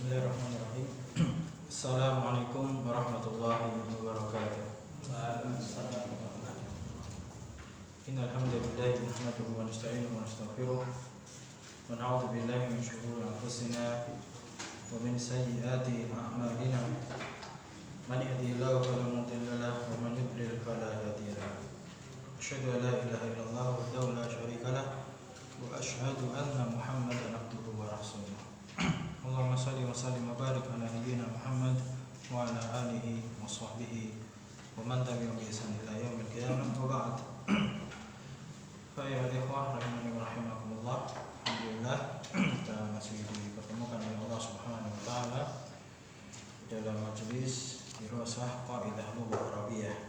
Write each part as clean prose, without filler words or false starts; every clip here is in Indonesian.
Bismillahirrahmanirrahim. Assalamualaikum warahmatullahi wabarakatuh. Innal hamdalillah nahmaduhu wa nasta'inuhu wa nastaghfiruh wa na'udzu billahi min shururi anfusina wa min sayyiati a'malina. Man yahdihillahu fala mudilla lahu wa man yudlil fala hadiya lahu. Asyhadu an la ilaha illallah wahdahu la syarika lahu wa asyhadu anna Muhammadan abduhu wa rasuluh. Allahumma salli wa sallim wa barik ala nabiyyina Muhammad wa ala alihi wa sahbihi wa man tabi'ahum bi ihsan ila yaumil qiyamah wa ba'd. Fa ya ikhwah rahimani wa rahimakumullah. Alhamdulillah kita masih dipertemukan oleh Allah Subhanahu wa taala dalam majelis dirasah qaidah lughah Arabiyah.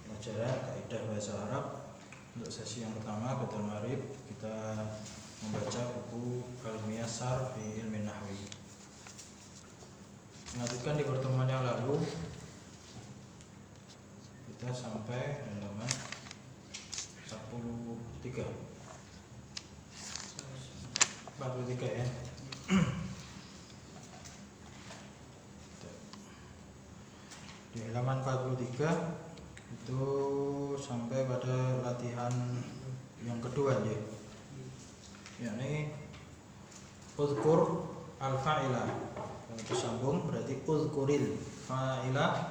Pelajaran kaidah bahasa Arab. Untuk sesi yang pertama Badal Maghrib kita membaca buku Al-Muyassar fi Ilmin Nahwi. Melanjutkan di pertemuan yang lalu kita sampai halaman 43 ya. Di halaman 43 itu sampai pada latihan yang kedua ya. Yakni uzkur al-fa'ila. Itu sambung berarti uzkuril fa'ila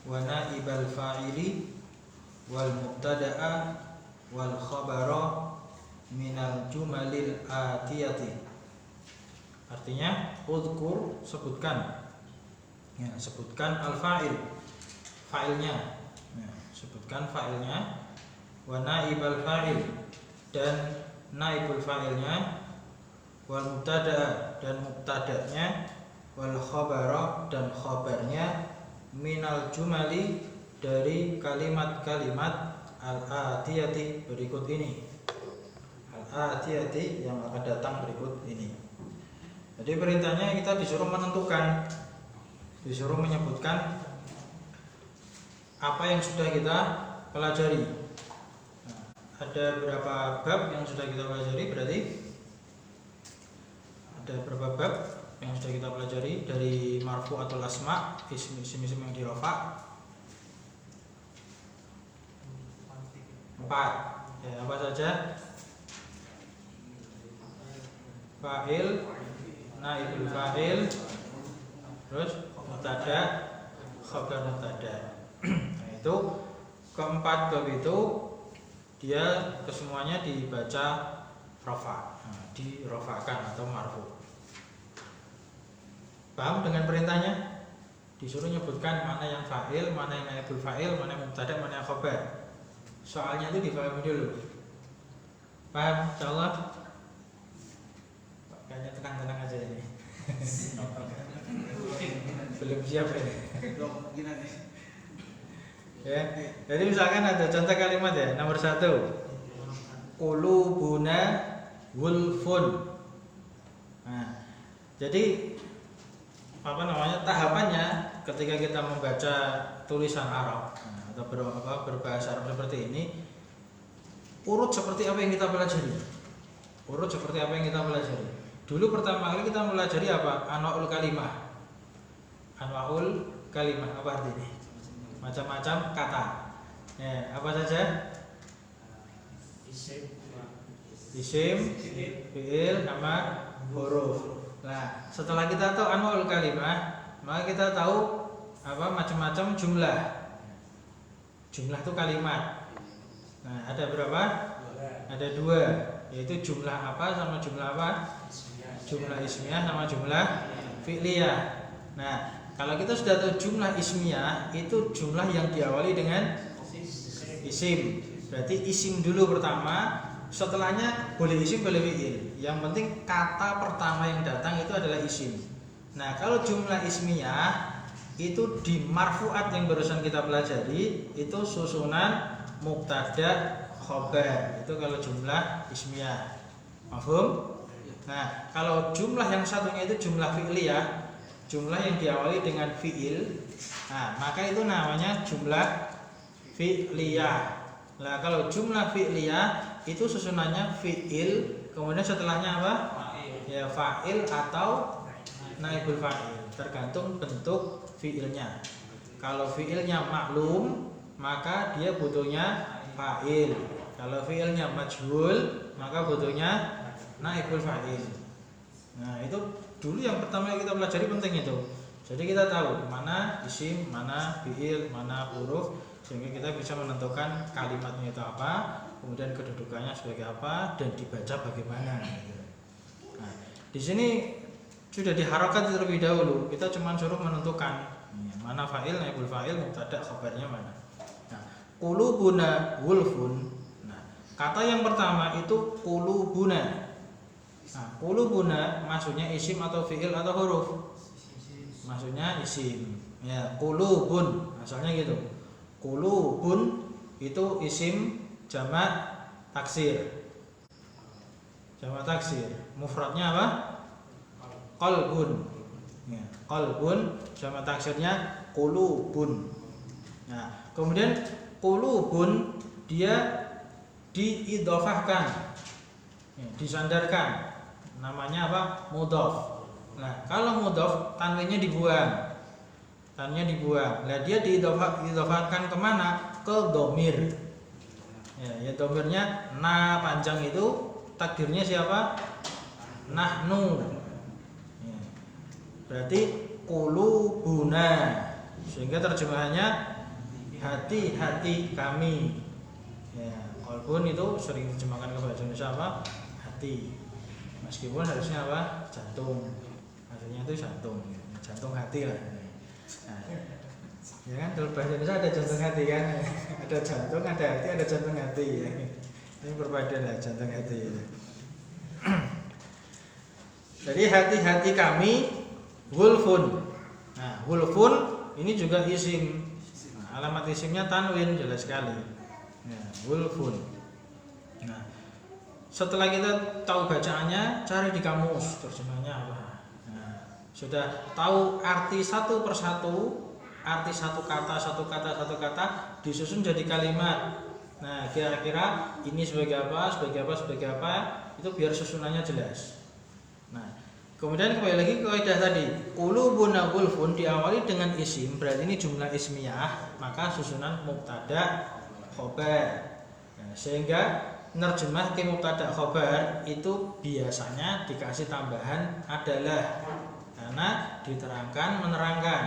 wa naibal fa'ili wal mubtada'a wal khabara minal jumalil atiyati. Artinya uzkur sebutkan. Ya, sebutkan al-fa'il, fa'ilnya. Ya, sebutkan fa'ilnya wa naibal fa'il dan naibul fa'ilnya wal mubtada dan mubtada'nya wal khabara dan khabarnya minal jumali dari kalimat-kalimat al-atiyati berikut ini. Al-atiyati yang akan datang berikut ini. Jadi perintahnya kita disuruh menentukan, disuruh menyebutkan apa yang sudah kita pelajari. Ada berapa bab yang sudah kita pelajari? Berarti ada berapa bab yang sudah kita pelajari dari marfu'atul asma, isim yang dirofa? 4. Ya, apa saja? Fa'il, naibul fa'il, terus mubtada, khabar mubtada. Nah, itu keempat bab itu dia kesemuanya dibaca rafa, dirofakan atau marfu. Paham dengan perintahnya? Disuruh nyebutkan mana yang fa'il, mana yang naibul fa'il, mana yang mubtada, mana yang khabar. Soalnya itu dipahami dulu. Paham? Insyaallah. Kayaknya tenang-tenang aja ini. Belum siap ini. Ya, jadi misalkan ada contoh kalimat ya, nomor 1 qulubuna wulfun. Nah, jadi apa namanya tahapannya ketika kita membaca tulisan Arab atau berbahasa Arab seperti ini, urut seperti apa yang kita pelajari. Urut seperti apa yang kita pelajari. Dulu pertama kali kita pelajari apa? Anwaul kalimah. Anwaul kalimah apa artinya? Macam-macam kata. Ya, apa saja? Isim, fi'il, nama, huruf. Nah, setelah kita tahu anwaul kalimah, maka kita tahu apa macam-macam jumlah. Jumlah itu kalimat. Nah, ada berapa? Ada 2, yaitu jumlah apa sama jumlah apa? Jumlah ismiyah sama jumlah fi'liyah. Nah, kalau kita sudah tahu jumlah ismiyah, itu jumlah yang diawali dengan isim. Berarti isim dulu pertama, setelahnya boleh isim boleh fi'il. Yang penting kata pertama yang datang itu adalah isim. Nah, kalau jumlah ismiyah itu di marfu'at yang barusan kita pelajari, itu susunan mubtada khabar. Itu kalau jumlah ismiyah. Paham? Nah, kalau jumlah yang satunya itu jumlah fi'liyah, jumlah yang diawali dengan fi'il, nah maka itu namanya jumlah fi'liyah. Nah, kalau jumlah fi'liyah itu susunannya fi'il, kemudian setelahnya apa? Ya fa'il atau naibul fa'il, tergantung bentuk fiilnya. Kalau fiilnya maklum, maka dia butuhnya fa'il. Kalau fiilnya majhul, maka butuhnya naibul fa'il. Nah, itu dulu yang pertama yang kita pelajari penting itu. Jadi kita tahu mana isim, mana fiil, mana huruf, sehingga kita bisa menentukan kalimatnya itu apa, kemudian kedudukannya sebagai apa, dan dibaca bagaimana. Nah, di sini sudah diharokat terlebih dahulu. Kita cuma suruh menentukan mana fa'il, naibul fa'il, mubtada, khabarnya mana. Nah, qulubuna wulfun. Nah, kata yang pertama itu qulubuna. Nah, qulubuna maksudnya isim atau fiil atau huruf? Maksudnya isim. Ya, qulubun asalnya gitu. Qulubun itu isim jamak taksir. Jamak taksir. Mufradnya apa? Qalbun. Ya, qalbun jamak taksirnya qulubun. Nah, kemudian qulubun dia diidhofahkan. Ya, disandarkan. Namanya apa? Mudhof. Nah, kalau mudhof tanwinnya dibuang. Tanwinnya dibuang. Nah, dia diidhofahkan kemana? Ke dhamir. Ya, dhamirnya na panjang itu takdirnya siapa? Nahnu. Ya. Berarti qulubuna. Sehingga terjemahannya hati-hati kami. Ya, qalbun itu sering diterjemahkan ke bahasa Indonesia apa? Hati. Meskipun harusnya apa? Jantung. Maksudnya itu jantung. Jantung hati lah. Nah, ya kan dalam bahasa Indonesia ada jantung hati kan? Ada jantung, ada hati, ada jantung hati. Ya. Ini perpaduan lah jantung hati. Jadi hati-hati kami wulfun. Nah, wulfun ini juga isim. Nah, alamat isimnya tanwin jelas sekali. Ya, wulfun. Nah, setelah kita tahu bacaannya, cari di kamus terjemahnya apa. Nah, sudah tahu arti satu persatu, arti satu kata, disusun jadi kalimat. Nah, kira-kira ini sebagai apa, itu biar susunannya jelas. Nah, kemudian kembali lagi ke kaidah tadi, qulubuna wulfun diawali dengan isim, berarti ini jumlah ismiyah, maka susunan mubtada khobar. Nah, sehingga nerjemah ke mubtada khobar itu biasanya dikasih tambahan adalah, karena diterangkan menerangkan.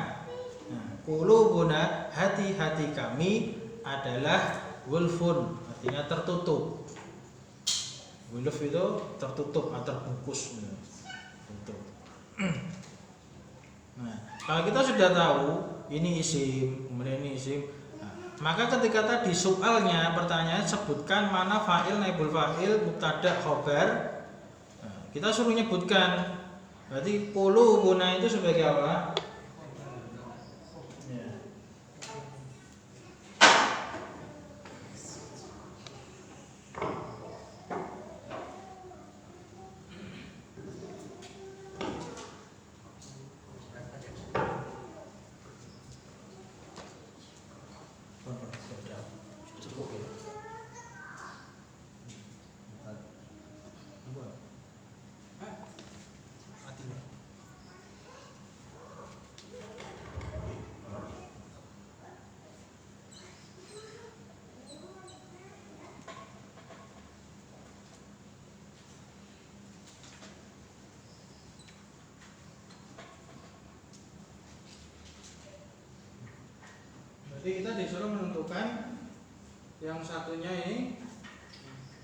Nah, qulubuna hati-hati kami adalah wulfun, artinya tertutup. Wulf itu tertutup atau terbungkus. Tutup. Nah, kalau kita sudah tahu ini isim, kemudian ini isim, maka ketika tadi soalnya pertanyaan sebutkan mana fa'il, naibul fa'il, mubtada, khobar, kita suruh nyebutkan. Berarti qulubuna itu sebagai apa? Ya. Jadi kita disuruh menentukan yang satunya ini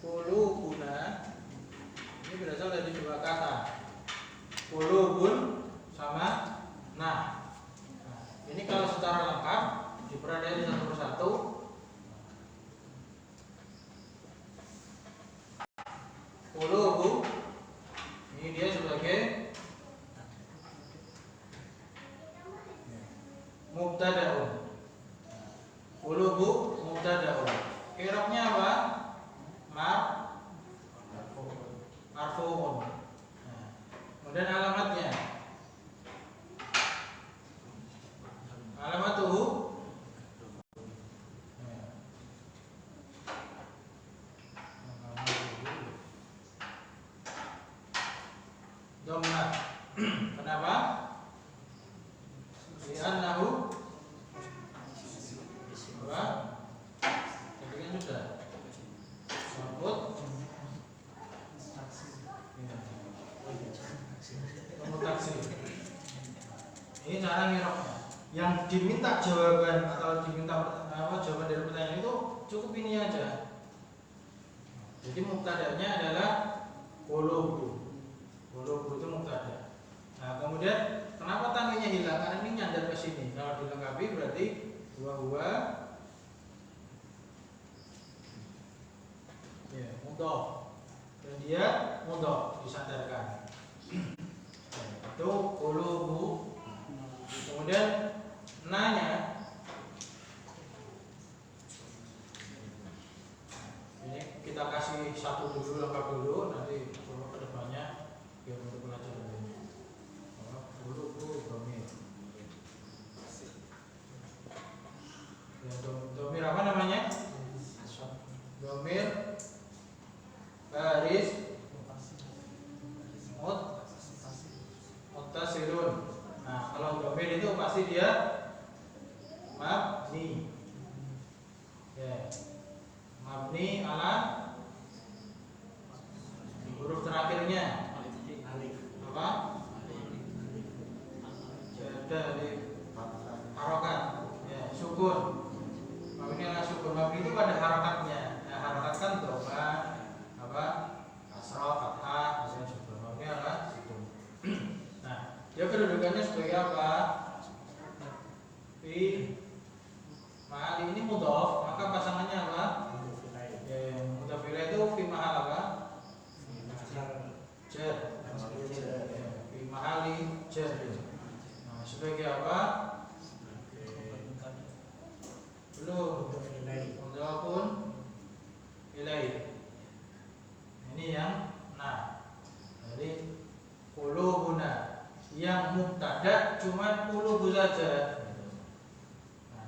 qulubuna. Ini berasal dari dua kata, qulubun sama nah. Ini kalau secara lengkap dipelajari satu persatu. Qulubu ini dia sebagai mubtada'un. Qulubu mubtada'un. I'rabnya apa? Marfu'un. Kemudian alamatnya, alamatuhu dhammah. Kenapa? cara ngiroknya. Yang diminta jawaban atau diminta jawaban dari pertanyaan itu cukup ini aja. Jadi mubtada'nya adalah qulubu. Qulubu itu mubtada'. Nah, kemudian kenapa tangannya hilang? Karena ini nyandar ke sini. Kalau dilengkapi berarti huwa ya, mudhof. Dan dia mudhof disandarkan. Itu qulubu. Kemudian nanya ini kita kasih satu dulu, lengkap dulu, nanti ke depannya biar untuk pelajaran ini. Qulubu dhamir. Ya, dhamir apa namanya? Dhamir baris muttasilun. Nah, kalau dhamir itu pasti dia mabni. Ya. Mabni ala huruf terakhirnya apa? Dari harokat. Ya, sukun. Mabni ala sukun. Mabni itu pada harokatnya. Ya, harokat kan dhamma apa? Kasrah, fathah, misalnya sukun. Mabni ala sukun. Nah, dia kedudukannya sebagai apa? Fi ma'al ini mudhof, maka pasangannya apa? Ya, mudhof ilaih itu fi ma'al apa? Jar. Fi ma'ali jar. Nah, sebagai apa? Belum. Mudhofun ilaih. Ini yang jadi qulubuna yang mubtada cuma qulubu saja.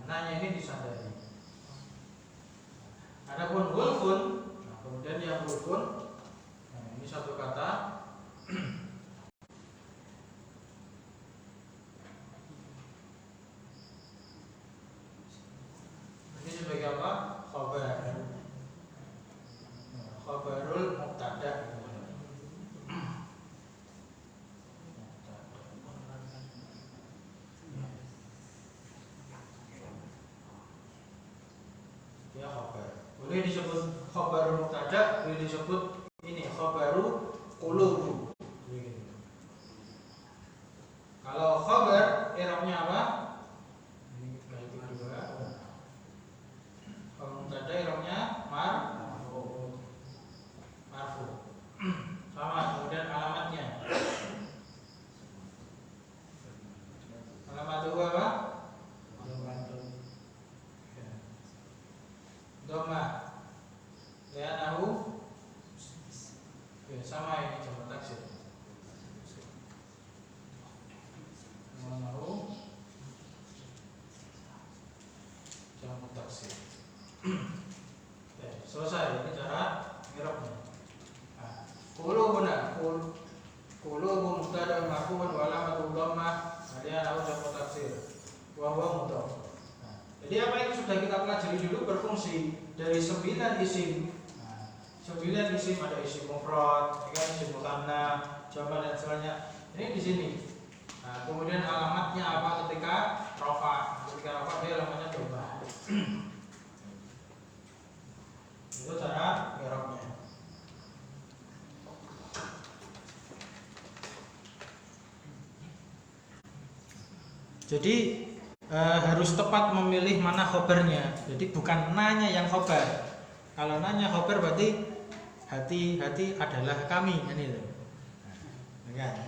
Nanya ini disandari. Adapun gulfun, kemudian yang gulfun, ini satu kata. Ini sebagai apa? Khabar. Khabarul mubtada. Ya, khabar. Boleh disebut khabar mubtada, boleh disebut ini khabaru qulubu. Kalau khabar i'rabnya apa? Ini bagi dua. Kalau mubtada i'rabnya marfu. Sama, kemudian alamatnya. Alamat itu apa? Dhamma. Li'annahu sama ini jamak taksir. Li'annahu jamak taksir. Selesai, ini cara i'rabnya. Qulubuna qulubu mubtada marfu'un wa alamatu dhammah li'annahu jamak taksir. Wa huwa mudhaf. Jadi apa yang sudah kita pelajari dulu berfungsi dari 9 isim. 9 isim, ada isim mufrad, isim mutsanna, jamak dan sebagainya. Ini di sini. Nah, kemudian alamatnya apa ketika rafa? Ketika rafa dia alamatnya dhamma. Itu cara i'rabnya. Jadi harus tepat memilih mana khobarnya. Jadi bukan nanya yang khobar. Kalau nanya khobar berarti hati-hati adalah kami, ini loh.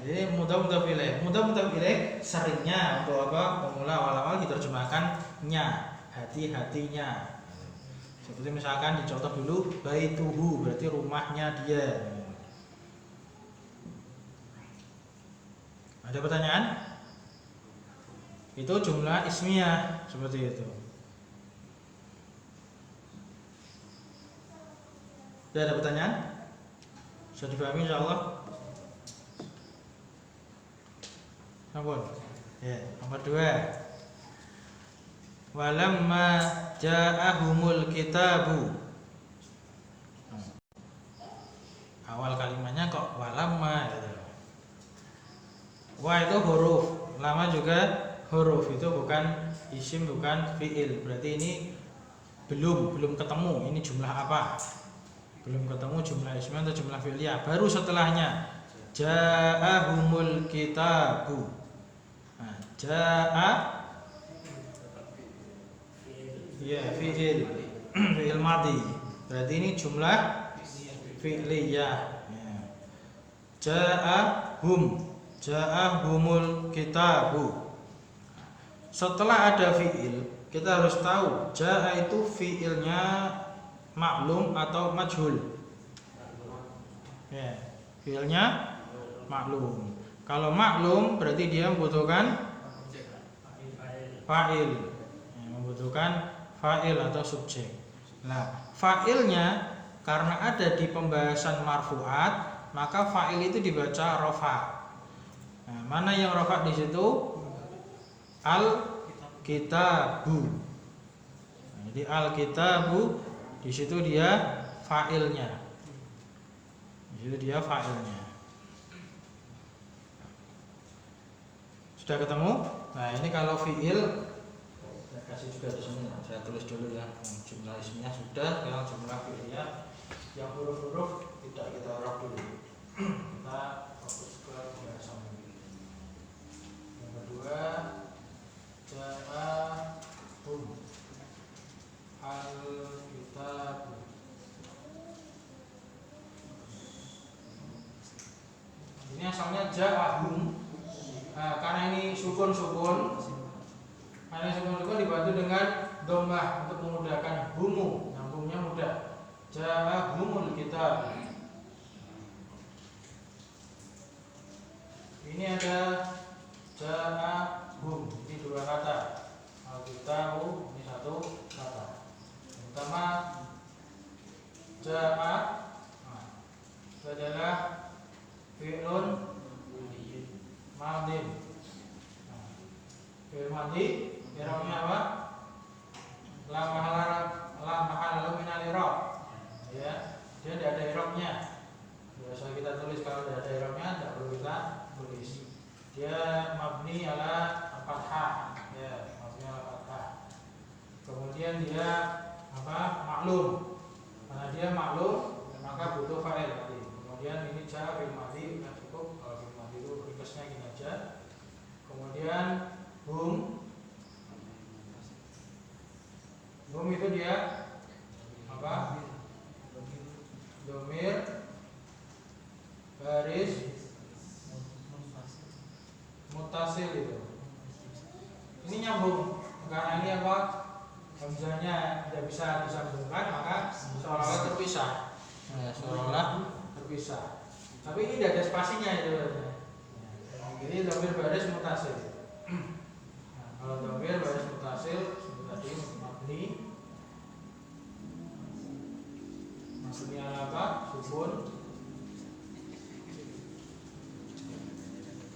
Jadi mudhaf ilaih seringnya untuk apa? Pemula awal-awal diterjemahkan nya, hati-hatinya. Seperti misalkan dicontoh dulu baituhu berarti rumahnya dia. Ada pertanyaan? Itu jumlah ismiyah seperti itu. Sudah ada pertanyaan? Sudah dipahami insyaallah? Ampun. Ya, nomor 2. Walamma ja'ahumul kitabu. Awal kalimatnya kok walamma gitu. Wa itu huruf, lama juga huruf, itu bukan isim, bukan fi'il. Berarti ini belum ketemu ini jumlah apa, belum ketemu jumlah ismi atau jumlah fi'liyah. Baru setelahnya ja'ahumul kitabu. Nah, ja'a ya fi'il fi'il madhi, berarti ini jumlah fi'liyah ya. Ja'ahumul kitabu. Setelah ada fi'il, kita harus tahu ja'a itu fi'ilnya maklum atau majhul. Ya, fi'ilnya maklum. Kalau maklum berarti dia membutuhkan fa'il. Ya, membutuhkan fa'il atau subjek. Nah, fa'ilnya karena ada di pembahasan marfu'at, maka fa'il itu dibaca rafa. Nah, mana yang rafa di situ? Al-kitabu. Nah, jadi al-kitabu di situ dia fa'ilnya. Di situ dia fa'ilnya. Sudah ketemu? Nah, ini kalau fi'il saya kasih juga di sini. Saya tulis dulu ya. Jumlah isminya sudah, yang jumlah fi'liyah yang huruf-huruf tidak kita rok dulu. Kita fokus ke pembahasan ini. Yang kedua, ja'ahum al-kitabu. Ini asalnya ja'ahum. Nah, karena ini sukun-sukun, dibantu dengan dhammah untuk memudahkan humu, nyambungnya mudah. Ja'ahumul kitab. Ini ada ja'ahum, ini dua kata. Al-kitabu ini satu kata. Yang pertama ja'a, nah, itu adalah fi'lun madin. Nah, fi'il madhi i'rabnya apa? La mahala min al-i'rab. Ya, dia tidak ada i'rabnya. Biasa kita tulis, kalau tidak ada i'rabnya tidak perlu kita tulis. Dia mabni ala fathah. Ya, mabni ala fathah. Kemudian dia apa? Maklum. Karena dia maklum, maka butuh fa'il tadi. Kemudian ini ja fil madhi, nah cukup. Kalau fil madhi itu ringkasnya gini aja. Kemudian hum itu dia apa? Domir baris mutasil itu. Ini nyambung karena ini apa? Hamzahnya tidak bisa disambungkan, maka seolah-olah terpisah. Nah, seolah-olah terpisah. Tapi ini tidak ada spasinya itu. Jadi domir baris mutasil. Nah, kalau domir baris mutasil seperti tadi mabni ala apa? Sukun.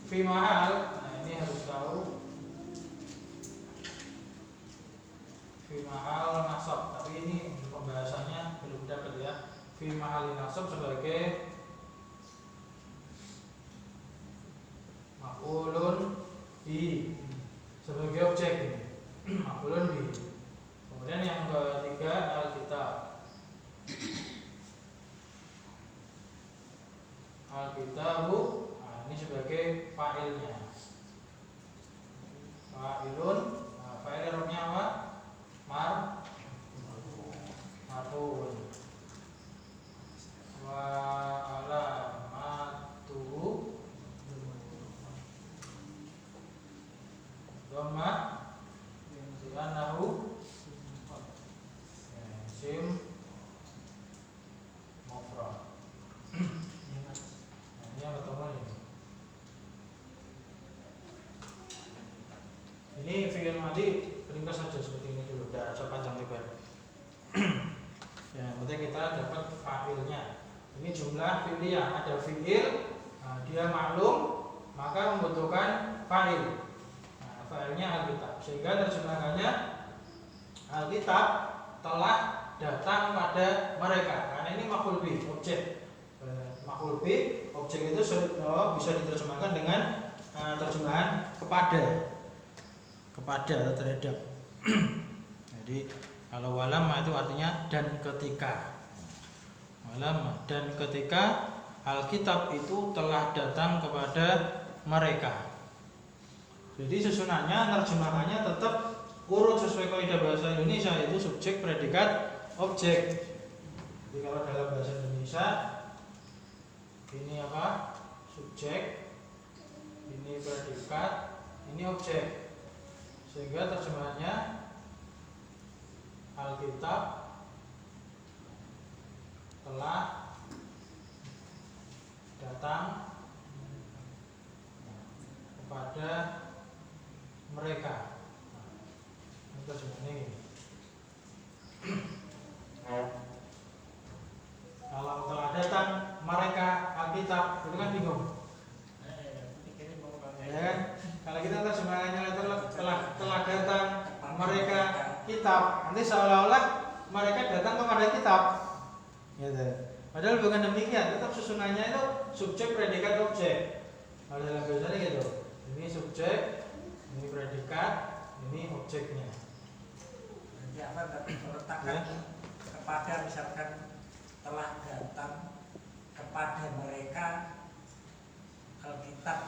Fi mahal, nah ini harus tahu. Fi mahal nasab, tapi ini pembahasannya belum dapat ya. Fi mahal nasab sebagai maf'ulun bi, sebagai objek ini. Maf'ulun bi. Kemudian yang ketiga al-kitab. Al-kitabu, nah ini sebagai fa'ilnya. Fa'ilun, nah fa'il i'rabnya apa? Marfu'un. Wa alamatuhu dhammah li'annahu isim mufrad. Ini yang ketemu ini. Ini fi'il madhi ringkas saja seperti ini dulu, tidak ada panjang lebar. Ya, penting kita dapat fa'ilnya. Ini jumlah fi'liyah, ada fi'il, nah, dia maklum, maka membutuhkan fa'il. Nah, fa'ilnya al-kitab. Sehingga terjemahannya al-kitab telah datang pada mereka. Karena ini maf'ul bih, objek. Maf'ul bih, objek itu bisa diterjemahkan dengan terjemahan kepada. kepada atau terhadap. Jadi kalau walamma itu artinya dan ketika. Walamma dan ketika Alkitab itu telah datang kepada mereka. Jadi susunannya, terjemahannya tetap urut sesuai kaidah bahasa Indonesia, itu subjek, predikat, objek. Jadi kalau dalam bahasa Indonesia ini apa? Subjek, ini predikat, ini objek. Sehingga terjemahannya Alkitab telah datang kepada mereka. Ini terjemahannya ini. Kalau telah datang mereka Alkitab, itu kan bingung. Ya kan? Kalau kita terjemahannya telah datang mereka kitab, nanti seolah-olah mereka datang kepada kitab. Gitu. Padahal bukan demikian, tetap susunannya itu subjek, predikat, objek. Kalau dalam bahasa gitu. Ini subjek, ini predikat, ini objeknya. Jadi apa meletakkan kepada, misalkan telah datang kepada mereka Alkitab.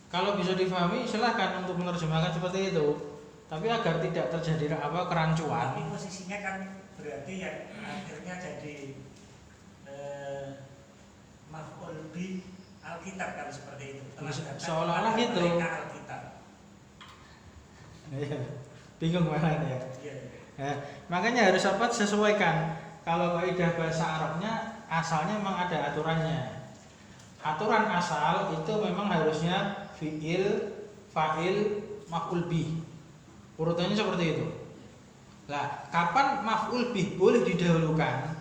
Kalau bisa difahami silahkan untuk menerjemahkan seperti itu. Tapi agar tidak terjadi kerancuan. Tapi posisinya kan berarti yang akhirnya jadi maf'ul bi Alkitab kalau seperti itu. Seolah-olah gitu. Alkitab. Bingung mana ya? Iya. Makanya harus sesuaikan. Kalau kaidah bahasa Arabnya asalnya memang ada aturannya. Aturan asal itu memang harusnya fi'il, fa'il, maf'ul bih. Urutannya seperti itu. Lah, kapan maf'ul bih boleh didahulukan?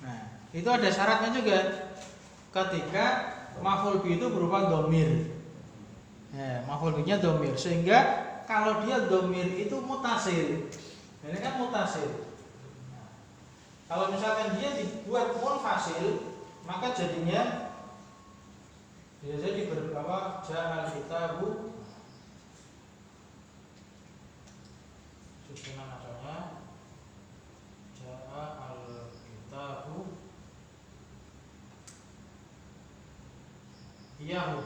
Nah, itu ada syaratnya juga. Ketika maf'ul bih itu berupa dhamir. Ya, maf'ul bihnya dhamir. Sehingga kalau dia dhamir itu mutasil. Ini kan mutasil. Nah, kalau misalkan dia dibuat munfasil, maka jadinya biasanya diberi apa? Ja'al kitabu, susunan asalnya Ja'al kitabu iyahu.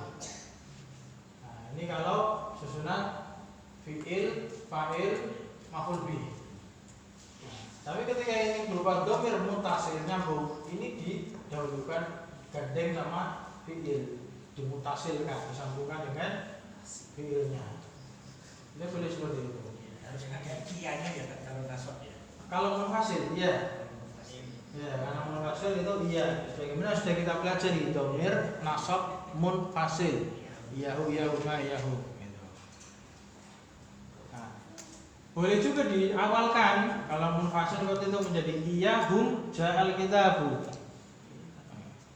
Nah, ini kalau susunan fi'il, fa'il, maf'ul bih. Nah, tapi ketika ini berupa dhamir mutasil nyambung, ini didahulukan gandeng sama fi'il, dimutasilkan, disambungkan dengan fi'ilnya. Ini boleh seperti itu. Harus ada kianya ya kan kalau nasab ya. Kalau munfasil, iya. Ya, karena munfasil itu iya. Sebagaimana sudah kita pelajari dhamir, nasab, munfasil. Yahu, yahuma, yahu. Gitu. Nah, boleh juga diawalkan kalau munfasil waktu itu menjadi iyahum ja'al kitabu.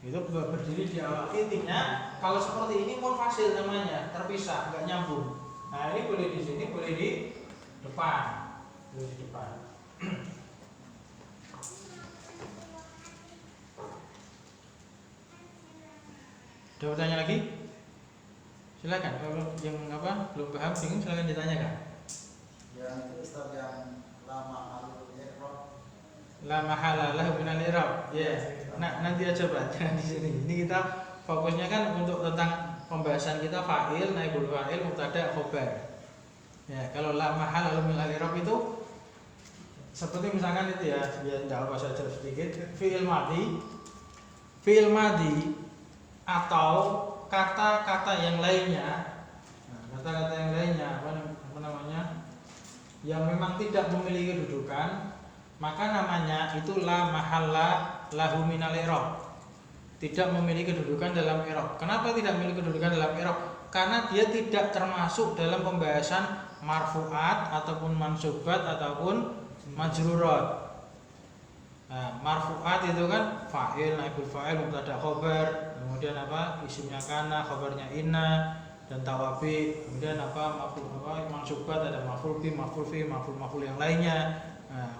Itu berdiri di awal. Intinya kalau seperti ini munfasil namanya, terpisah, enggak nyambung. Nah, ini boleh di sini, boleh di depan. Boleh di depan. Ada pertanyaan lagi? Silakan. Kalau yang belum paham bingung silakan ditanyakan. Yang itu Ustaz yang lama alul i'rab. La mahala lahu min al-i'rab. Ya. Nah, nanti aja Pak, jangan di sini. Ini kita fokusnya kan untuk tentang pembahasan kita fa'il, naibul fa'il, mubtada, khobar. Ya, kalau la mahala lahu min al-i'rab itu seperti misalkan itu ya, biar enggak apa saja sedikit, fi'il madhi atau kata-kata yang lainnya. Nah, kata-kata yang lainnya apa namanya? Yang memang tidak memiliki kedudukan, maka namanya itu la mahalla lahu minal i'rab. Tidak memiliki kedudukan dalam i'rab. Kenapa tidak memiliki kedudukan dalam i'rab? Karena dia tidak termasuk dalam pembahasan marfu'at ataupun mansubat ataupun majrurat. Nah, marfu'at itu kan fa'il, naibul fa'il, mubtada, khobar, kemudian isimnya kana, khobarnya inna, dan tawabi, kemudian mansubat ada maf'ul bi, maf'ul fi, maf'ul yang lainnya,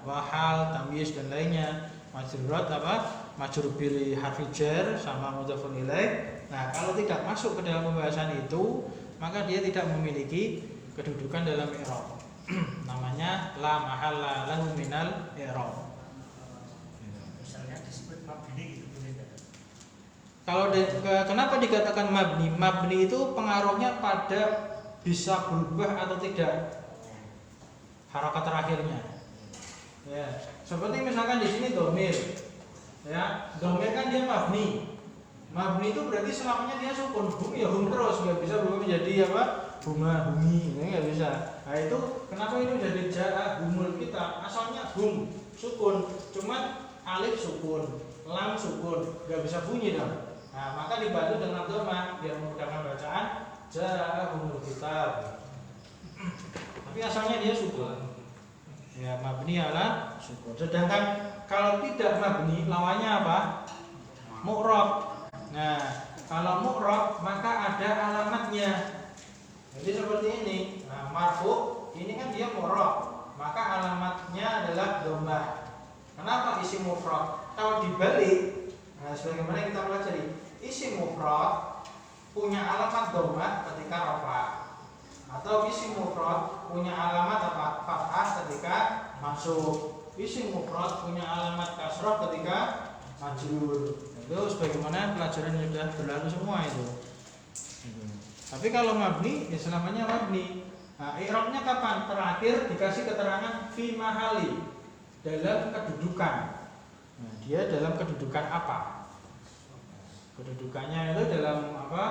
wahal, tamyiz dan lainnya. Majrurat majrur bil harfi jar sama mudhafun ilaih. Nah, kalau tidak masuk ke dalam pembahasan itu, maka dia tidak memiliki kedudukan dalam i'rab. Namanya la mahalla lahu minal i'rab. Misalnya disebut mabni gitu boleh enggak? Kalau kenapa dikatakan mabni? Mabni itu pengaruhnya pada bisa berubah atau tidak harokat terakhirnya. Ya, seperti misalkan di sini domir. Ya, domir kan dia mabni. Mabni itu berarti selamanya dia sukun. Hum ya hum terus, nggak bisa berubah menjadi apa? Huma, humi, ini nggak bisa. Nah itu kenapa ini menjadi ja'a humul kita? Asalnya hum sukun, cuman alif sukun, lam sukun, nggak bisa bunyi dong. Nah maka dibantu dengan dhamma biar memudahkan bacaan ja'a humul kitab. Tapi asalnya dia sukun. Ya mabni ala sukun. Sedangkan kalau tidak mabni lawannya apa? Mu'rab. Nah, kalau mu'rab maka ada alamatnya. Jadi seperti ini. Nah, marfu ini kan dia mu'rab, maka alamatnya adalah dhammah. Kenapa isim mufrad? Kalau dibalik, nah sebagaimana kita pelajari, isim mufrad punya alamat dhammah ketika rafa. Atau isim mufrad punya alamat apa? Fathah ketika masuk. Isim mufrad punya alamat kasrah ketika majrur. Itu sebagaimana pelajaran yang sudah berlalu semua itu. Tapi kalau mabni ya selamanya mabni. Nah, i'rabnya kapan? Terakhir dikasih keterangan fi mahali, dalam kedudukan. Nah, dia dalam kedudukan apa? Kedudukannya itu dalam apa?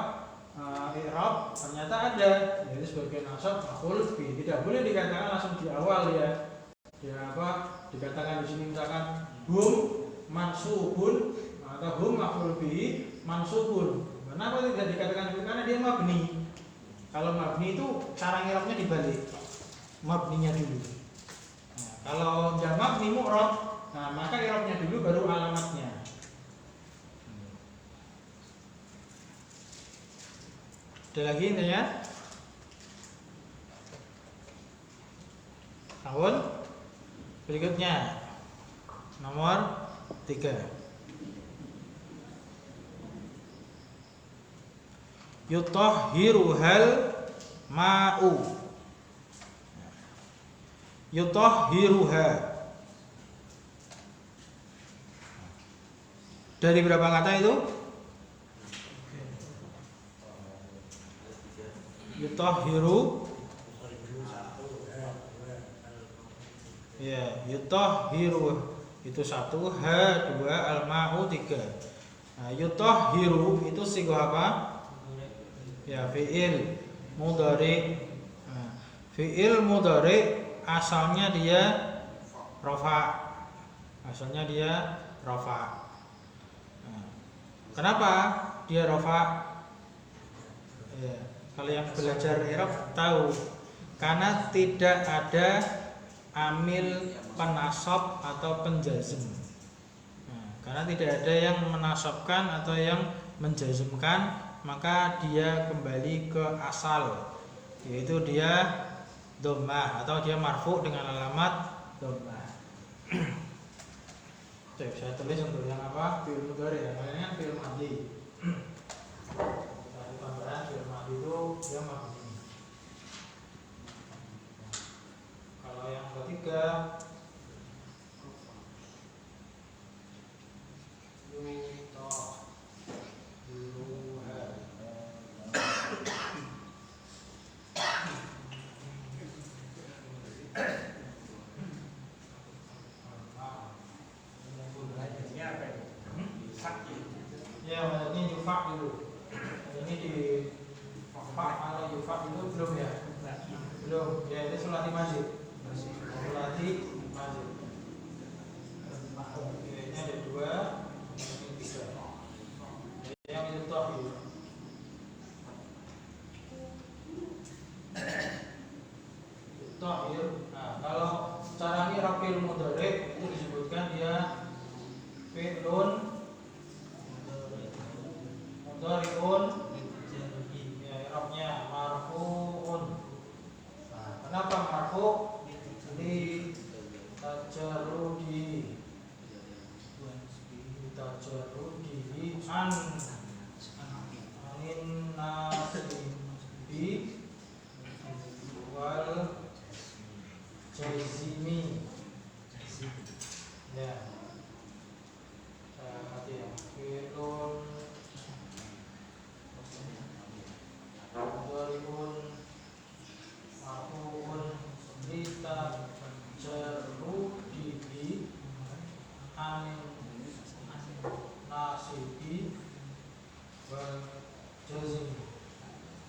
I'rab ternyata ada. Jadi sebagai nasab maf'ul bi. Tidak boleh dikatakan langsung di awal ya. Dia apa? Dikatakan di sini misalkan hum mansubun atau hum maf'ul bihi mansubun. Kenapa tidak dikatakan itu? Karena dia mabni. Kalau mabni itu cara ngirapnya dibalik. Mabninya dulu. Nah, kalau tidak mabni mu'rab, nah maka i'rabnya dulu baru alamatnya. Ada lagi intinya? Tahun berikutnya nomor 3. Yutahhiruhal ma'u. Yutahhiruha. Dari berapa kata itu? Yutahhiru. Ya, yutahhiru itu 1, ha 2, al-ma'u 3. Nah, yutahhiru itu sighah apa? Ya, fi'il mudhari. Nah, fi'il mudhari asalnya dia rafa. Asalnya dia rafa. Nah, kenapa dia rafa? Ya, kalau yang belajar i'rab tahu, karena tidak ada amil penasab atau penjazm. Nah, karena tidak ada yang menasabkan atau yang menjazmkan, maka dia kembali ke asal, yaitu dia dhammah atau dia marfu dengan alamat dhammah. Cek saya tulis untuk yang apa? Fi'il mudhari ya, kalian kan fi'il madhi. Dari tambahan fi'il madhi itu dia mabni. Kalau yang ketiga ini di fa atau yufa itu belum ya? Belum. Ya, itu sulati mazid. Sulati mazid. Ini ada 2, ini 3. Yang itu tahir. Tahir. Nah, kalau cara i'rab fi'il mudhari itu disebutkan dia fi'lun mudhari'un, ya i'rabnya marfu'un. Nah, kenapa marfu'? Li tajarrudi an anin nasibi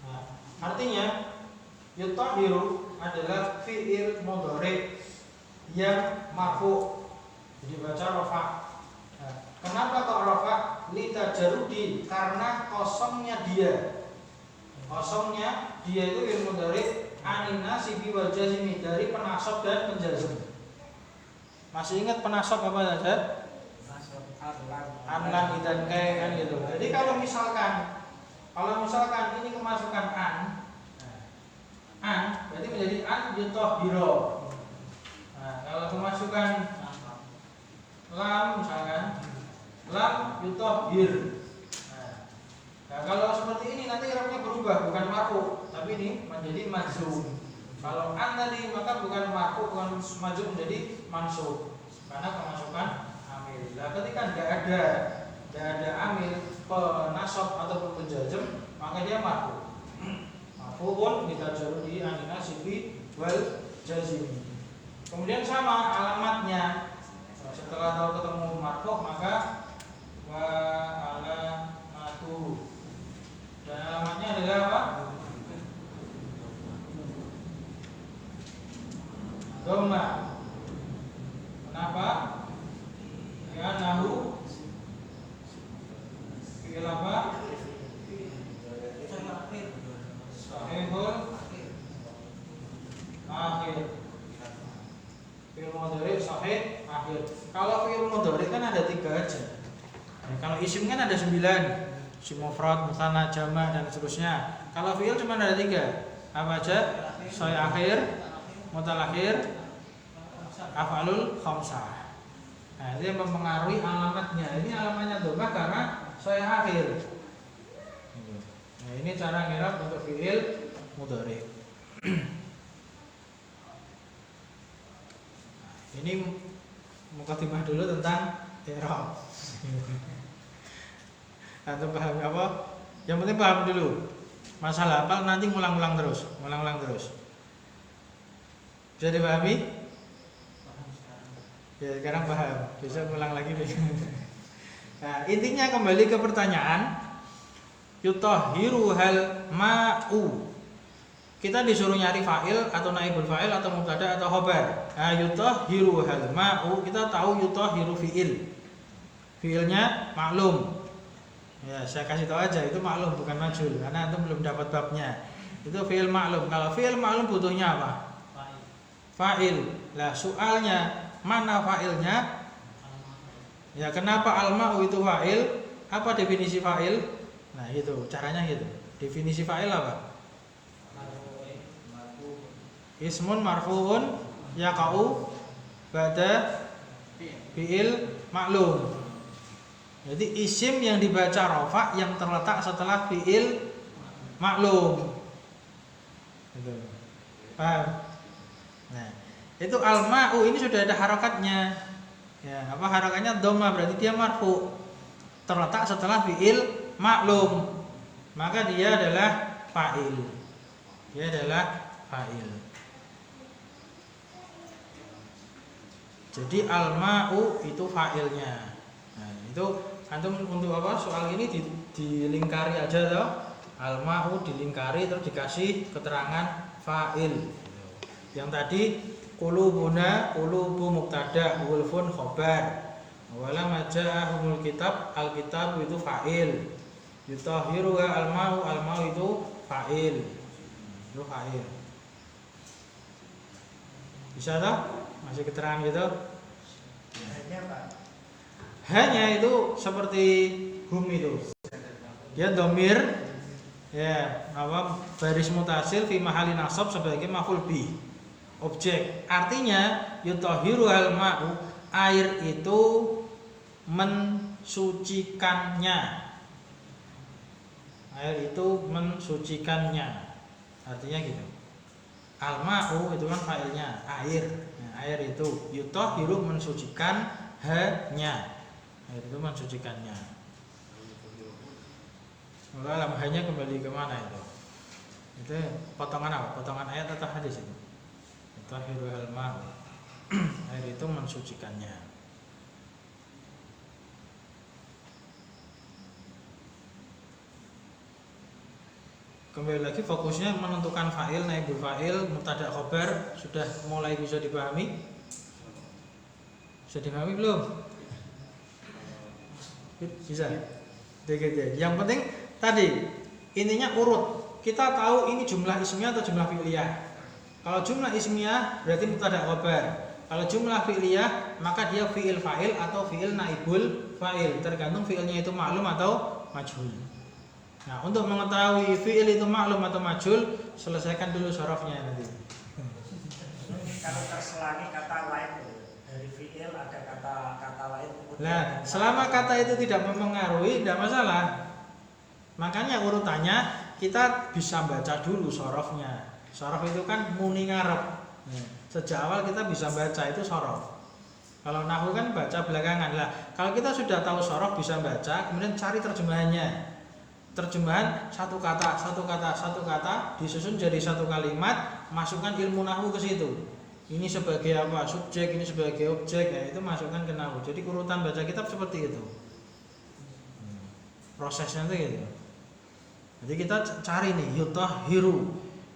Nah, artinya yutahhiru adalah fi'il mudhari yang marfu, jadi baca rafa. Nah, kenapa kok rafa? Litajarudi, karena kosongnya dia. Kosongnya dia itu fi'il mudhari anin nasibi wal jazmi, dari penasab dan penjazm. Masih ingat penasab apa saja? An dan kayak kan gitu. Jadi kalau misalkan ini kemasukan an berarti menjadi an yutahhiro. Nah, kalau kemasukan lam misalkan lam yutahhir. Nah, kalau seperti ini nanti i'rabnya berubah, bukan marfu, tapi ini menjadi majzum. Kalau an tadi maka bukan marfu, bukan majzum, menjadi mansub karena kemasukan amil. Nah, ketika tidak ada amil penasab ataupun penjazm, maka dia marfu. Marfu pun ditajarudi anin nasibi wal jazmi. Kemudian sama alamatnya. Setelah tahu ketemu marfu maka wa alamatu. Dan alamatnya adalah apa? Dhamma. Kenapa? Ya nahu fi'il apa? Sahihul akhir. Fi'il mudhari sahih akhir. Kalau fi'il mudhari kan ada 3 aja. Nah, kalau isim kan ada 9. Isim mufrad, mutsanna, jama' dan seterusnya. Kalau fi'il cuma ada 3. Apa aja? Sahih akhir, mutal akhir, af'alul khamsah. Nah, itu yang mempengaruhi alamatnya. Ini alamatnya dhammah karena sahih akhir. Nah, ini cara ngerap untuk fi'il mudhari. Ini mukadimah dulu tentang i'rab. Antum paham apa? Yang penting paham dulu. Masalah apa nanti ngulang-ulang terus. Bisa dipahami? Ya, sekarang paham. Bisa ngulang lagi nih. Nah, intinya kembali ke pertanyaan yutahhiru hal ma'u. Kita disuruh nyari fa'il atau naibul fa'il atau mubtada atau khobar. Nah, yutahhiru hal ma'u, kita tahu yutahhiru fi'il. Fi'ilnya maklum. Ya, saya kasih tahu aja itu maklum bukan majhul karena antum belum dapat babnya. Itu fi'il maklum. Kalau fi'il maklum butuhnya apa? Fa'il. Lah, soalnya mana fa'ilnya? Ya, kenapa al-ma'u itu fa'il? Apa definisi fa'il? Nah, itu caranya gitu. Definisi fa'il apa? Ismun marfu'un yaqa'u ba'da fi'il maklum. Jadi isim yang dibaca rafa yang terletak setelah fi'il maklum. Gitu. Paham? Nah, itu al-ma'u ini sudah ada harakatnya. Ya, apa harakatnya? Dhamma, berarti dia marfu. Terletak setelah fi'il maklum. Maka dia adalah fa'il. Dia adalah fa'il. Jadi al-ma'u itu fa'ilnya. Nah, itu antum untuk apa? Soal ini dilingkari aja toh. Al-ma'u dilingkari terus dikasih keterangan fa'il. Yang tadi qulubuna qulubu mubtada, wulfun khobar. Wala maja'ahumul kitab, al-kitab itu fa'il. Yutahhiru al-ma'u, al-ma'u itu fa'il. Itu fa'il. Bisa toh? Masih keterangan gitu? Hanya itu seperti hum itu. Dia domir, ya, apa baris mutasil fi mahali nasab sebagai maf'ul bih. Objek. Artinya yutahhiru al-ma'u, air itu mensucikannya. Air itu mensucikannya. Artinya gitu. Al-ma'u itu kan fa'ilnya, air. Nah, air itu yutahhiru mensucikan hanya. Air itu mensucikannya. Maka alam hanya kembali ke mana itu? Itu potongan apa? Potongan ayat atau hadis itu? Yutahhiru al-ma'u. Air itu mensucikannya. Kembali lagi fokusnya menentukan fa'il, naibul fa'il, mubtada khobar sudah mulai bisa dipahami? Bisa dipahami belum? Bisa. Gitu. Yang penting tadi intinya urut. Kita tahu ini jumlah ismiyah atau jumlah fi'liyah. Kalau jumlah ismiyah berarti mubtada khobar. Kalau jumlah fi'liyah maka dia fi'il fa'il atau fi'il naibul fa'il, tergantung fi'ilnya itu maklum atau majhul. Nah, untuk mengetahui fi'il itu maklum atau majhul, selesaikan dulu sorofnya nanti. Kalau terselangi kata lain dari fi'il ada kata lain. Nah, selama kata itu tidak mempengaruhi, tidak masalah. Makanya urutannya kita bisa baca dulu sorofnya. Sorof itu kan muni ngarep. Sejak awal kita bisa baca itu sorof. Kalau nahwu kan baca belakangan lah. Kalau kita sudah tahu sorof bisa baca, kemudian cari terjemahannya. Terjemahan satu kata disusun jadi satu kalimat, masukkan ilmu nahwu ke situ. Ini sebagai apa? Subjek, ini sebagai objek, ya itu masukkan ke nahwu. Jadi urutan baca kitab seperti itu. Prosesnya itu gitu. Jadi kita cari nih yutahhiru.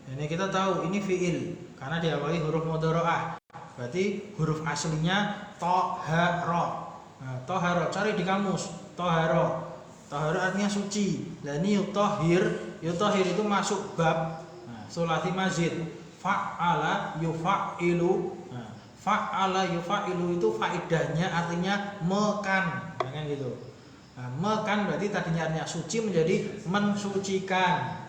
Ini kita tahu ini fi'il karena diawali huruf mudharaah. Berarti huruf aslinya tohara. Nah, tohara cari di kamus. Tohara artinya suci. Lah ini yutahhir itu masuk bab sulasi mazid. Fa'ala yufa'ilu. Nah, fa'ala yufa'ilu itu faidahnya artinya mekan, kan gitu. Nah, mekan berarti tadinya artinya suci menjadi mensucikan.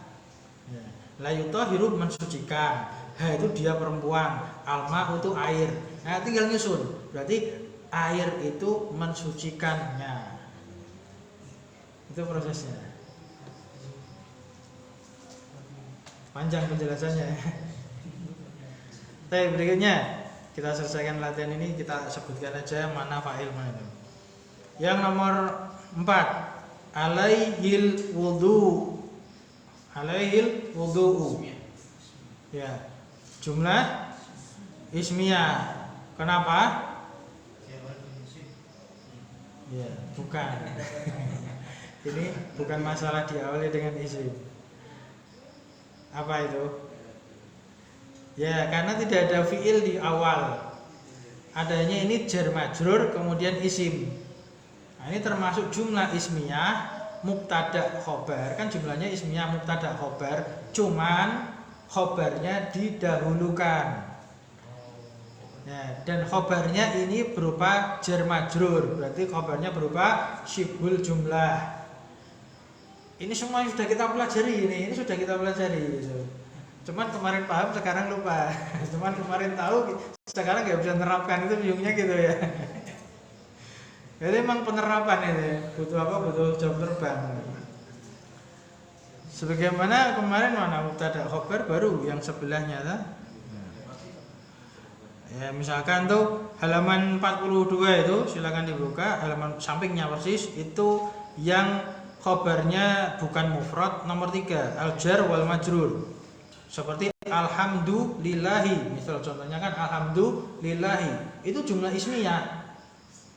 La yutahhiru mensucikan. Ha itu dia perempuan, alma itu air. Nah, tinggal nyusun. Berarti air itu mensucikannya. Itu prosesnya. Panjang penjelasannya. Tapi berikutnya kita selesaikan latihan ini, kita sebutkan aja mana fa'il mana itu. Yang nomor 4, alaihil wudu. Alaihil wudu'u. Ya. Jumlah ismiyah. Kenapa? Ya, bukan. Ini bukan masalah diawali dengan isim. Apa itu? Ya, karena tidak ada fi'il di awal. Adanya ini jar majrur kemudian isim. Nah, ini termasuk jumlah ismiyah mubtada khobar, kan jumlahnya ismiyah mubtada khobar, cuman khobarnya didahulukan. Ya, dan khobarnya ini berupa jar majrur, berarti khobarnya berupa syibhul jumlah. Ini semua sudah kita pelajari, ini sudah kita pelajari gitu. Cuman kemarin paham, sekarang lupa. Cuman kemarin tahu, sekarang nggak bisa menerapkan, itu bingungnya gitu ya. Jadi memang penerapan ini butuh apa? Butuh jam terbang. Sebagaimana kemarin mana mubtada khobar baru yang sebelahnya lah. Ya, misalkan tuh halaman 42 itu silakan dibuka, halaman sampingnya persis itu yang khobarnya bukan mufrad nomor 3, al-jar wal majrur. Seperti alhamdulillahi, misal contohnya kan alhamdulillahi, itu jumlah ismiyah.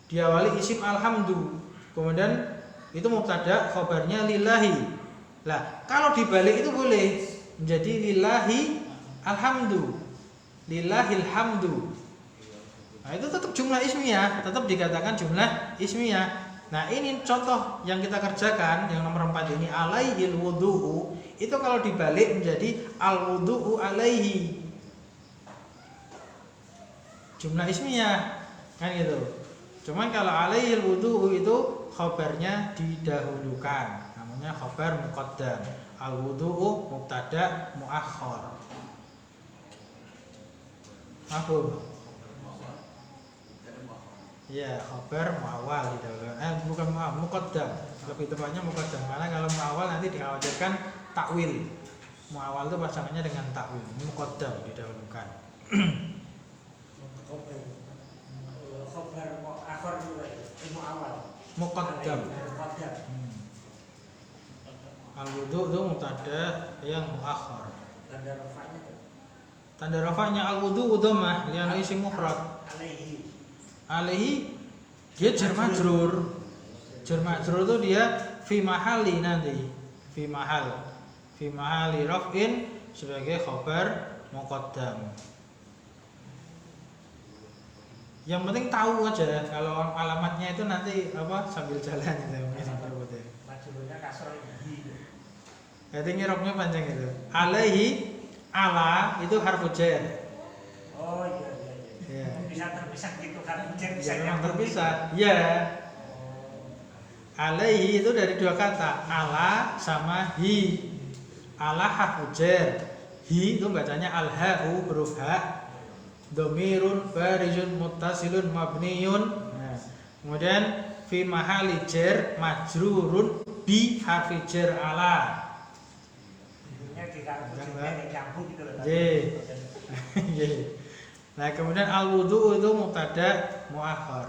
Diawali isim alhamdu, kemudian itu mubtada, khobarnya lillahi. Lah, kalau dibalik itu boleh menjadi lillahi alhamdu, lillahil hamdu. Nah, itu tetap jumlah ismiyah, tetap dikatakan jumlah ismiyah. Nah, ini contoh yang kita kerjakan yang nomor 4 ini, alaihil wudu'u. Itu kalau dibalik menjadi al wudu'u alaihi. Jumlah ismiyah, kan gitu. Cuman kalau alaihil wudu'u itu khabarnya didahulukan, namanya khabar muqaddam. Al wudu'u mubtada muakhkhar. Mafhum? Ya, khabar muawwal didahulukan. Bukan muawwal, muqaddam. Lebih tepatnya muqaddam. Karena kalau muawwal nanti dikhawatirkan takwil. Muawwal itu pasangannya dengan takwil. Muqaddam didahulukan. Khobar akhir ilmu awal. Muqaddam. Al-wudu itu mubtada yang muakhkhar. Tanda rafa'nya. Tanda rafa'nya al-wudu dhammah li'anna isim mufrad. Alaihi dia jar majrur. Jar majrur itu dia fi mahali nanti. Fi mahal. fi mahalli raf'in sebagai khabar muqaddam. Yang penting tahu aja kalau alamatnya itu nanti apa sambil jalan itu mungkin. Majrurnya kasroh hi. Jadi ngirobnya panjang itu. Alaihi ala itu harfu jar. Oh iya iya iya. Ya. Bisa terpisah gitu kan? Bisa Ya memang nyambung terpisah. gitu. Ya. Oh. Alaihi itu dari dua kata, ala sama hi. Ala harfu jar. Hi itu bacanya al-ha'u huruf ha. Dhamirun barizun muttasilun mabniyun. Nah, kemudian fi mahalli jar majrurun bi harfi jar ala. Ibunya di kartu juga nyambung gitu loh. Ye. Nah, kemudian al-wudu itu mubtada muakhar.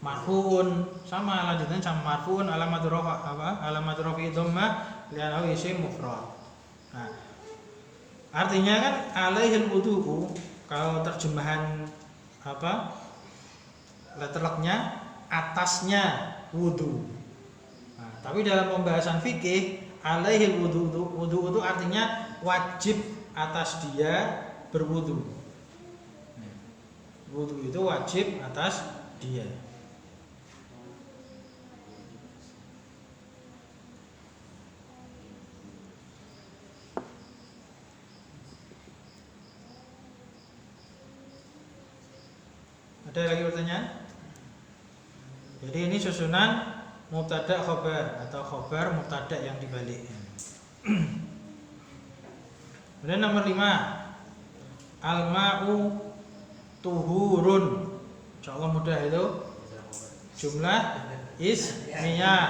Marfuun sama lanjutannya sama marfuun alamat rafa apa? Alamat rafi dhammah li'annahu isim mufrad. Nah, artinya kan alaihil wudu kalau terjemahan apa? Letterlocknya atasnya wudu. Nah, tapi dalam pembahasan fikih alaihil wudu itu artinya wajib atas dia berwudu. Wudu itu wajib atas dia. Ada lagi pertanyaan? Jadi ini susunan mubtada khobar atau khobar mubtada yang dibalik. Kemudian nomor 5, al-ma'u tuhurun. Insyaallah mudah itu. Jumlah ismiyah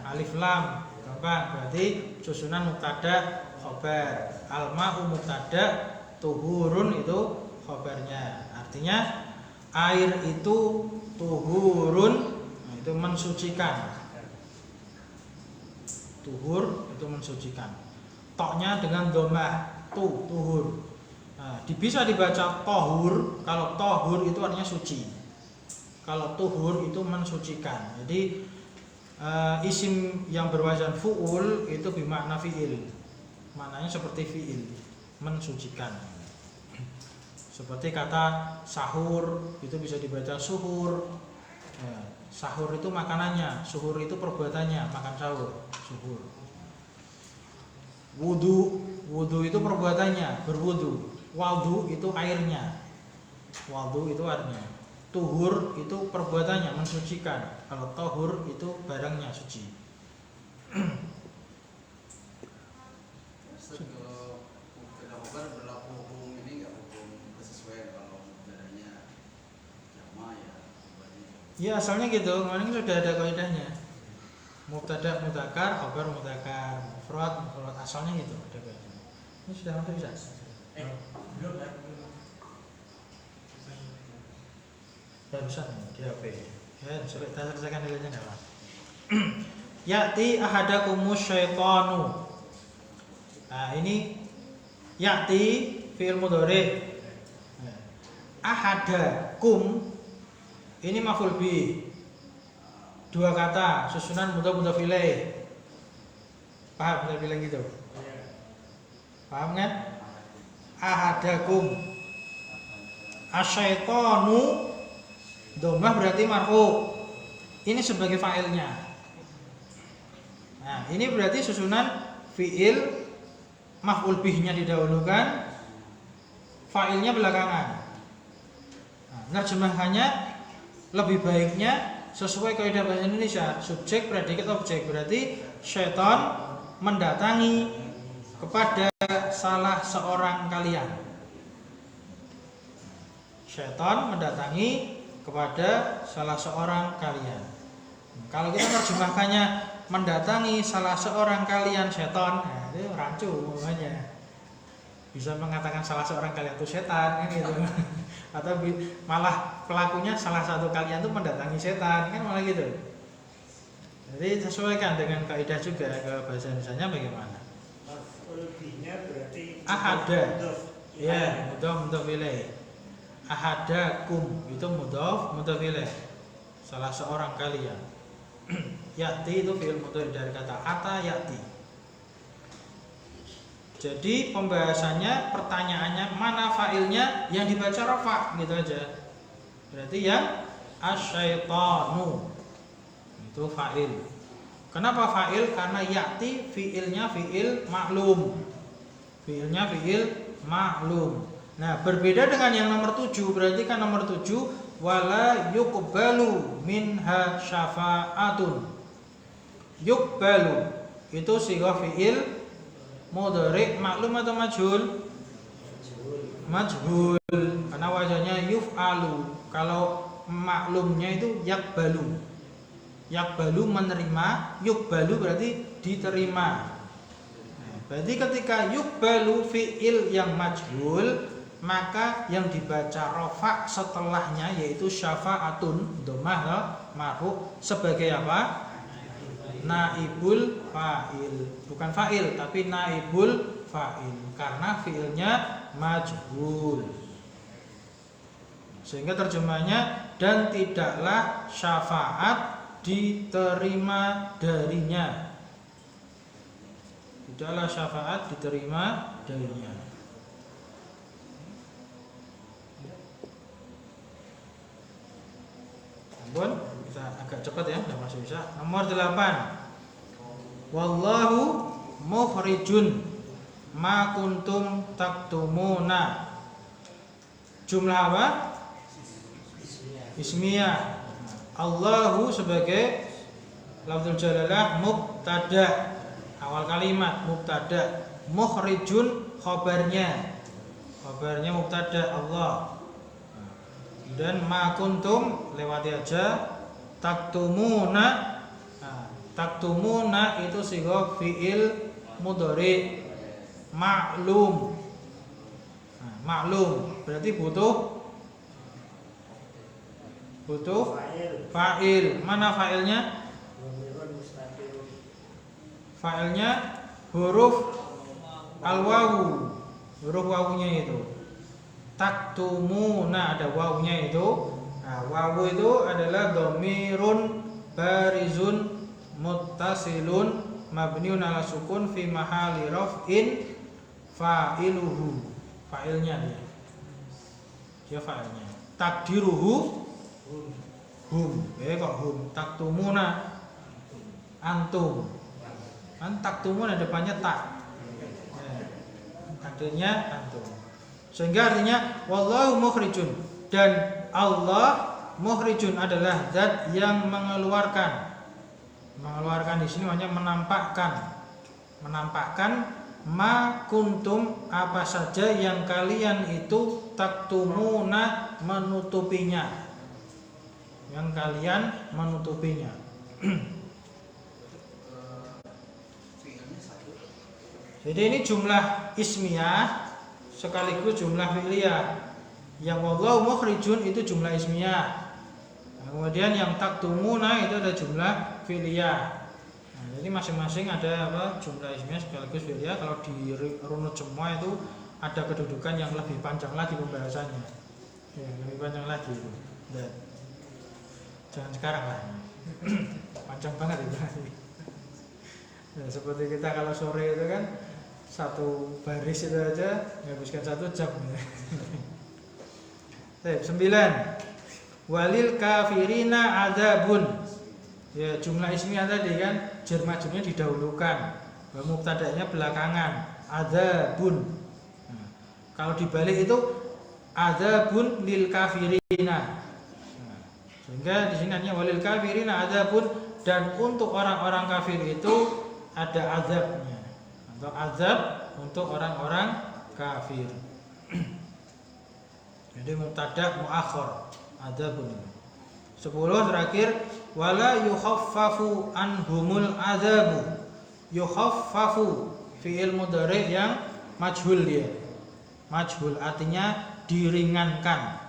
alif lam. Gampang. Berarti susunan mubtada khobar. Al-ma'u mubtada, tuhurun itu khobarnya. Artinya air itu tuhurun, nah itu mensucikan. Tuhur itu mensucikan. Toknya dengan dhammah tuhur. Nah, bisa dibaca tohur. Kalau tohur itu artinya suci. Kalau tuhur itu mensucikan. Jadi isim yang berwazan fu'ul itu bermakna fi'il. Maknanya seperti fi'il, mensucikan. Seperti kata sahur itu bisa dibaca suhur. Ya, sahur itu makanannya, suhur itu perbuatannya, makan sahur, suhur. Wudu itu perbuatannya, berwudu. Wudu itu airnya. Wudu itu airnya. Tuhur itu perbuatannya, mensucikan. Kalau tohur itu barangnya, suci. Kalau mubtada khobar berlaku hukum ini nggak hukum kesesuaian kalau mubtadanya jama ya khobarnya. Ya asalnya gitu, kemarin sudah ada kaidahnya. Mubtada mudzakkar, khobar mudzakkar, mufrad mufrad, asalnya gitu ada kaidahnya. Ini sudah masuk bisa? Belum kan? Ya bisa nih, di HP. Ya, sudah kita selesaikan dulunya enggak apa. Ya'ti ahadakumus syaitanu. Nah, ini ya'ti fi'il mudhari. Ahadakum ini maf'ul bi. Dua kata, susunan mudhaf ilaih. Paham saya bilang gitu? Paham kan? Ahadakum. Asyaitanu dhammah berarti marfu. Ini sebagai fa'ilnya. Nah, ini berarti susunan fi'il maf'ul bihnya didahulukan, fa'ilnya belakangan. Nah, nerjemahkannya lebih baiknya sesuai kaidah bahasa Indonesia, subjek, predikat, objek. Berarti syaitan mendatangi kepada salah seorang kalian. Syaitan mendatangi kepada salah seorang kalian. Kalau kita terjemahkannya mendatangi salah seorang kalian setan, nah itu rancu namanya. Bisa mengatakan salah seorang kalian itu setan kan gitu. Atau malah pelakunya salah satu kalian itu mendatangi setan kan malah gitu. Jadi sesuaikan dengan kaidah juga ke bahasa Indonesianya bagaimana. Lebihnya berarti Ahada. Ya, mudhaf ilaih. Ahadakum itu mudhaf ilaih. Salah seorang kalian. Ya'ti itu fi'il mudhari dari kata ata ya'ti. Jadi pembahasannya, pertanyaannya mana fa'ilnya yang dibaca rafa gitu aja. Berarti yang asyaitanu itu fa'il. Kenapa fa'il? Karena ya'ti fi'ilnya fi'il maklum. Fi'ilnya fi'il maklum. Nah, berbeda dengan yang nomor 7. Berarti kan nomor 7 wala yuqbalu minha syafa'atun. Yuqbalu itu sighah fi'il mudhari maklum atau majhul? Majhul. Karena wajahnya yuf'alu. Kalau maklumnya itu yakbalu. Yakbalu menerima, yukbalu berarti diterima. Nah, berarti ketika yukbalu fi'il yang majhul, maka yang dibaca rafa setelahnya yaitu syafa'atun dhammah marfu sebagai apa? Naibul fa'il. Bukan fa'il tapi naibul fa'il karena fi'ilnya majhul. Sehingga terjemahnya dan tidaklah syafaat diterima darinya. Tidaklah syafaat diterima darinya. Ampun, kita agak cepat ya, udah masih bisa. Nomor 8. Wallahu mukhrijun ma kuntum taktumuna. Jumlah apa? Ismiyah. Allahu sebagai lafzul jalalah mubtada, awal kalimat mubtada. Mukhrijun khabarnya mubtada Allah. Dan ma kuntum lewati aja. Taktumuna. Taktumuna itu sighah fi'il mudhari maklum. Maklum berarti butuh fa'il. Mana fa'ilnya? Fa'ilnya huruf al-wawu. Huruf wawunya itu. Taktumuna ada wawunya itu. Nah, wawu itu adalah dhamirun barizun muttasilun mabniun ala sukun fi mahali raf'in fa'iluhu. Fa'ilnya dia fa'ilnya. Takdiruhu hum. Kok hum? Taktumuna antum. Kan taktumuna depannya tak. Artinya antum. Sehingga artinya wallahu mukhrijun, dan Allah mukhrijun adalah zat yang mengeluarkan. Mengeluarkan di sini maknanya menampakkan ma kuntum apa saja yang kalian itu taktumuna menutupinya. Yang kalian menutupinya. Jadi ini jumlah ismiyah sekaligus jumlah fi'liyah. Yang wallahu mukhrijun itu jumlah ismiyah. Kemudian yang taktumuna itu ada jumlah fi'liyah. Nah, jadi masing-masing ada apa? Jumlah ismiyah sekaligus fi'liyah. Kalau dirunut semua itu ada kedudukan yang lebih panjang lagi pembahasannya. Ya, lebih panjang lagi itu. Dan jangan sekarang lah. Panjang banget itu. Ya, seperti kita kalau sore itu kan satu baris itu aja menghabiskan 1 jam. 9. Walil kafirina adzabun. Ya, jumlah ismiyah tadi kan jar majrurnya didahulukan, mubtada'nya belakangan. Adzabun. Nah, kalau dibalik itu adzabun lil kafirina. Nah, sehingga di sini artinya walil kafirina adzabun, dan untuk orang-orang kafir itu ada azabnya. Atau azab untuk orang-orang kafir. Jadi mubtada muakhar adzabun. 10 terakhir wala yukhaffafu anhumul adzabu. Yukhaffafu fi'il mudhari yang majhul dia. Majhul artinya diringankan,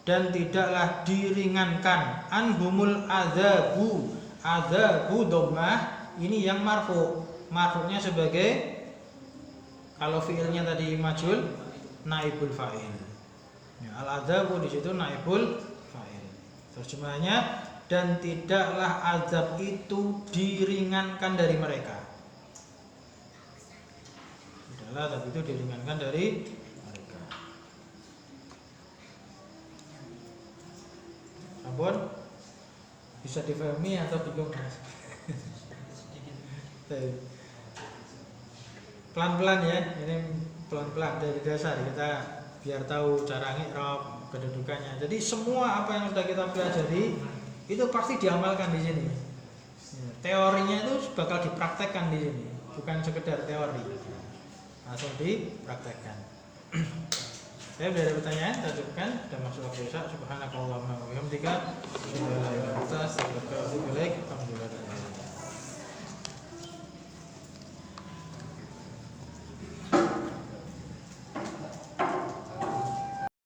dan tidaklah diringankan anhumul adzabu. Adzabu dhammah ini yang marfu. Marfu'nya sebagai, kalau fi'ilnya tadi majhul, naibul fa'il. Ya, al-adzabu di situ naibul fa'il. Terjemahannya, dan tidaklah azab itu diringankan dari mereka. Tidaklah salah, tapi itu diringankan dari mereka. Ampun, bisa difahami atau bingung Mas? Pelan-pelan ya, ini pelan-pelan dari dasar kita biar tahu cara ngi'rab, kedudukannya. Jadi semua apa yang sudah kita pelajari itu pasti diamalkan di sini. Teorinya itu bakal dipraktekkan di sini, bukan sekedar teori. Langsung dipraktekkan. Saya sudah ada pertanyaan, kita cukupkan. Sudah masuk waktu isya. Subhanakallahumma wa bihamdika, asyhadu an la ilaha illa anta, astaghfiruka wa atubu ilaik. Alhamdulillah.